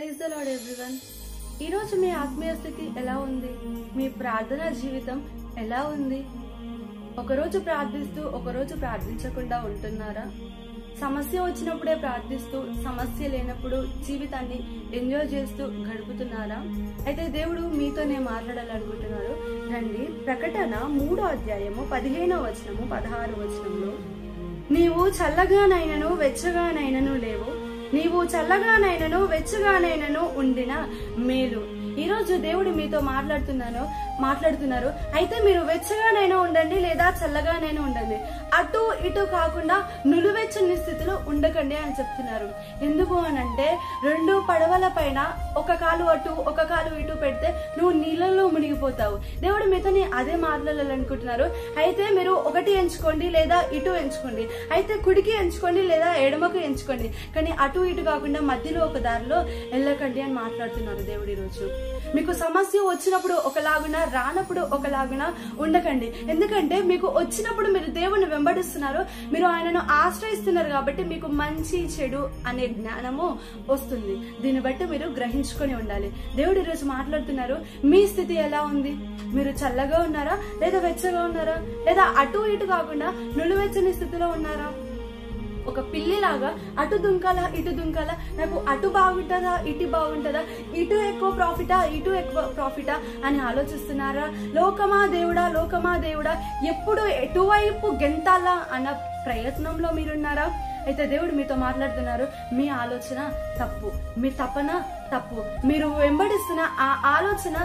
Praise the lord everyone. ఈరోజు మీ ఆత్మీయ స్థితి ఎలా ఉంది? మీ ప్రార్థనా జీవితం ఎలా ఉంది? ఒకరోజు ప్రార్థిస్తూ ఒకరోజు ప్రార్థించకుండా ఉంటున్నారా? సమస్య వచ్చినప్పుడే ప్రార్థిస్తూ సమస్య లేనప్పుడు జీవితాన్ని ఎంజాయ్ చేస్తూ గడుపుతున్నారా? అయితే దేవుడు మీతోనే మాట్లాడాలనుకుంటున్నాడు. రండి, ప్రకటన 3వ అధ్యాయము 15వ వచనము 16వ వచనంలో, నీవు చల్లగానైనను వెచ్చగానైనను లేవు, నీవు చల్లగానైనను వెచ్చగానైనను ఉండిన మేలు. ఈ రోజు దేవుడు మీతో మాట్లాడుతున్నారు. అయితే మీరు వెచ్చగానైనా ఉండండి లేదా చల్లగానైనా ఉండండి, అటు ఇటు కాకుండా నులువెచ్చని స్థితిలో ఉండకండి అని చెప్తున్నారు. ఎందుకు అనంటే, రెండు పడవల పైన ఒక కాలు అటు ఒక కాలు ఇటు పెడితే నువ్వు నీళ్ళలో మునిగిపోతావు. దేవుడు మీతోని అదే మాట్లాడాలనుకుంటున్నారు. అయితే మీరు ఒకటి ఎంచుకోండి లేదా ఇటు ఎంచుకోండి, అయితే కుడికి ఎంచుకోండి లేదా ఎడమకు ఎంచుకోండి, కానీ అటు ఇటు కాకుండా మధ్యలో ఒక దారిలో వెళ్ళకండి అని మాట్లాడుతున్నారు దేవుడు ఈ రోజు. మీకు సమస్య వచ్చినప్పుడు ఒకలాగున, రానప్పుడు ఒకలాగున ఉండకండి. ఎందుకంటే మీకు వచ్చినప్పుడు మీరు దేవుని వెంబడిస్తున్నారు, మీరు ఆయనను ఆశ్రయిస్తున్నారు కాబట్టి మీకు మంచి చెడు అనే జ్ఞానము వస్తుంది. దీన్ని బట్టి మీరు గ్రహించుకొని ఉండాలి. దేవుడు ఈరోజు మాట్లాడుతున్నారు, మీ స్థితి ఎలా ఉంది? మీరు చల్లగా ఉన్నారా లేదా వెచ్చగా ఉన్నారా, లేదా అటు ఇటు కాకుండా నులువెచ్చని స్థితిలో ఉన్నారా? ఒక పిల్లిలాగా అటు దుంకాలా ఇటు దుంకాలా, నాకు అటు బాగుంటుందా ఇటు బాగుంటుందా, ఇటు ఎక్కువ ప్రాఫిటా ఇటు ఎక్కువ ప్రాఫిటా అని ఆలోచిస్తున్నారా? లోకమా దేవుడా, లోకమా దేవుడా, ఎప్పుడు ఎటువైపు గెంతాలా అన్న ప్రయత్నంలో మీరున్నారా? అయితే దేవుడు మీతో మాట్లాడుతున్నారు, మీ ఆలోచన తప్పు, మీ తపన తప్పు, మీరు వెంబడిస్తున్న ఆ ఆలోచన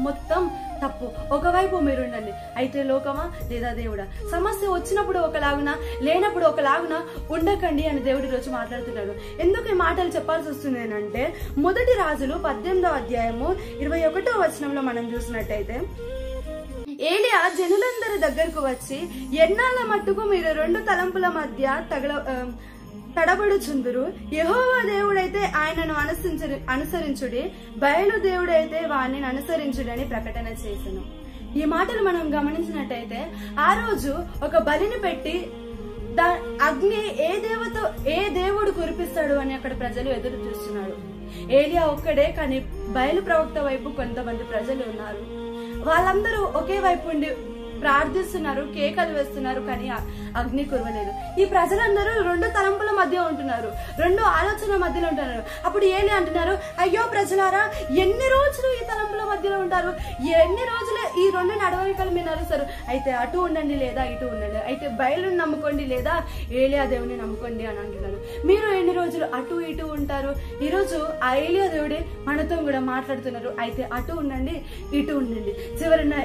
మొత్తం తప్పు. ఒకవైపు మీరుండండి. అయితే లోకమా లేదా దేవుడా, సమస్య వచ్చినప్పుడు ఒకలాగునా లేనప్పుడు ఒకలాగునా ఉండకండి అని దేవుడి రోజు మాట్లాడుతున్నాడు. ఎందుకు ఈ మాటలు చెప్పాల్సి వస్తుంది అంటే, మొదటి రాజులు 18వ అధ్యాయము 21వ వచనంలో మనం చూసినట్టయితే, ఏలియా జనులందరి దగ్గరకు వచ్చి, ఎన్నాళ్ళ మట్టుకు మీరు రెండు తలంపుల మధ్య తడబడుచుందురు, యెహోవా దేవుడైతే ఆయనను అనుసరించుడి, బయలు దేవుడైతే వారిని అనుసరించుడి అని ప్రకటన చేసెను. ఈ మాటలు మనం గమనించినట్టయితే, ఆ రోజు ఒక బలిని పెట్టి అగ్ని ఏ దేవుడు కురిపిస్తాడు అని అక్కడ ప్రజలు ఎదురు చూస్తున్నాడు. ఏలియా ఒక్కడే, కానీ బయలు ప్రవక్త వైపు కొంతమంది ప్రజలు ఉన్నారు. వాళ్ళందరూ ఒకే వైపు ఉండి ప్రార్థిస్తున్నారు, కేకలు వేస్తున్నారు, కానీ అగ్ని కురవలేదు. ఈ ప్రజలందరూ రెండు తలంపుల మధ్య ఉంటున్నారు, రెండు ఆలోచన మధ్యలో ఉంటున్నారు. అప్పుడు ఏలి అంటున్నారు, అయ్యో ప్రజలారా, ఎన్ని రోజులు ఈ తలంపుల మధ్యలో ఉంటారు, ఎన్ని రోజులు ఈ రెండు నడవడికలు మీరు నడుస్తారు? అయితే అటు ఉండండి లేదా ఇటు ఉండండి, అయితే బయలుని నమ్ముకోండి లేదా ఏలియా దేవుని నమ్ముకోండి అని అంటున్నారు. మీరు ఎన్ని రోజులు అటు ఇటు ఉంటారు? ఈ రోజు ఆ ఏలియా దేవుడే మనతో కూడా మాట్లాడుతున్నారు. అయితే అటు ఉండండి ఇటు ఉండండి. చివరిన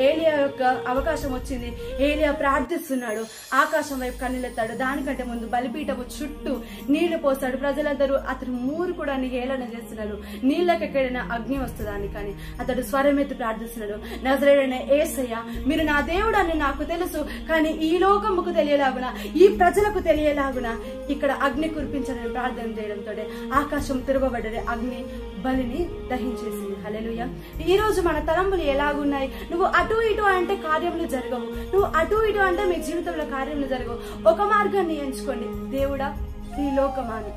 ఏలియా యొక్క అవకాశం వచ్చింది. ఏలియా ప్రార్థిస్తున్నాడు, ఆకాశం వైపు కన్నులెత్తాడు. దానికంటే ముందు బలిపీఠము చుట్టూ నీళ్లు పోస్తాడు. ప్రజలందరూ అతను కూడా హేళన చేస్తున్నారు. నీళ్ళకెక్కడైనా అగ్ని వస్తుందని, కానీ అతడు స్వరమెత్తి ప్రార్థిస్తున్నాడు, నజరేయుడైన యేసయ్య, మీరు నా దేవుడు అని నాకు తెలుసు, కానీ ఈ లోకముకు తెలియలాగున, ఈ ప్రజలకు తెలియలాగున ఇక్కడ అగ్ని కురిపించాలని ప్రార్థన చేయడంతో ఆకాశం తిరగబడ్డది, అగ్ని బలిని దహించేసింది. హల్లెలూయా. ఈ రోజు మన తలంపులు ఎలాగున్నాయి? నువ్వు అటు ఇటు అంటే కార్యములు జరగవు, నువ్వు అటు ఇటు అంటే మీ జీవితంలో కార్యములు జరగవు. ఒక మార్గాన్ని ఎంచుకోండి, దేవుడా ఈ లోకమా అని.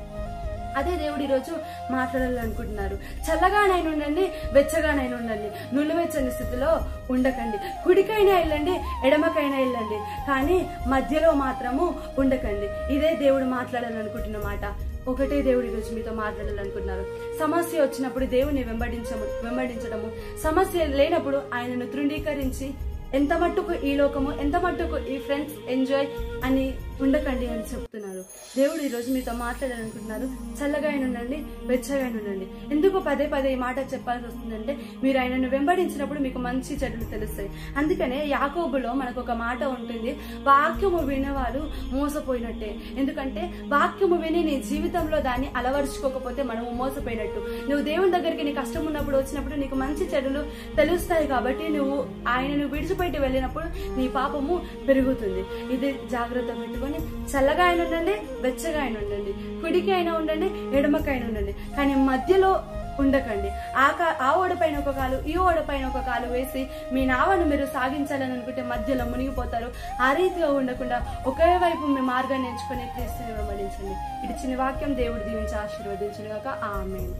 అదే దేవుడు ఈరోజు మాట్లాడాలనుకుంటున్నారు. చల్లగానైనా ఉండండి, వెచ్చగానైనా ఉండండి, నులువెచ్చని స్థితిలో ఉండకండి. కుడికైనా వెళ్ళండి, ఎడమకైనా వెళ్ళండి, కానీ మధ్యలో మాత్రము ఉండకండి. ఇదే దేవుడు మాట్లాడాలనుకుంటున్న మాట. ఒకటే దేవుడు ఈరోజు మీతో మాట్లాడాలనుకుంటున్నారు. సమస్య వచ్చినప్పుడు దేవుని వెంబడించడము, సమస్య లేనప్పుడు ఆయనను తృణీకరించి ఎంత మట్టుకు ఈ లోకము, ఎంత మట్టుకు ఈ ఫ్రెండ్స్ ఎంజాయ్ అని ఉండకండి అని చెప్తున్నారు. దేవుడు ఈరోజు మీతో మాట్లాడాలనుకుంటున్నారు. చల్లగా ఉండండి, వెచ్చగా ఉండండి. ఎందుకు పదే పదే ఈ మాట చెప్పాల్సి వస్తుందంటే, మీరు ఆయనను వెంబడించినప్పుడు మీకు మంచి చెడులు తెలుస్తాయి. అందుకనే యాకోబులో మనకు ఒక మాట ఉంటుంది, వాక్యము వినేవాళ్ళు మోసపోయినట్టే. ఎందుకంటే వాక్యము విని నీ జీవితంలో దాన్ని అలవరుచుకోకపోతే మనము మోసపోయినట్టు. నువ్వు దేవుని దగ్గరికి నీ కష్టం ఉన్నప్పుడు వచ్చినప్పుడు నీకు మంచి చెడులు తెలుస్తాయి. కాబట్టి నువ్వు ఆయనను విడిచిపెట్టి వెళ్ళినప్పుడు నీ పాపము పెరుగుతుంది. ఇది జాగ్రత్త పెట్టుకొని చల్లగా అయిన ఉండండి, వెచ్చగా అయిన ఉండండి, కుడికి అయినా ఉండండి, ఎడమకైనా ఉండండి, కానీ మధ్యలో ఉండకండి. ఆ ఓడపైన ఒక కాలు ఈ ఓడపైన ఒక కాలు వేసి మీ నావను మీరు సాగించాలని అనుకుంటే మధ్యలో మునిగిపోతారు. ఆ రీతిగా ఉండకుండా ఒకే వైపు మీ మార్గాన్ని ఎంచుకొని క్రీస్తుని వెంబడించండి. ఇది చిన్న వాక్యం. దేవుడు దీవించి ఆశీర్వదించును గాక. ఆమేన్.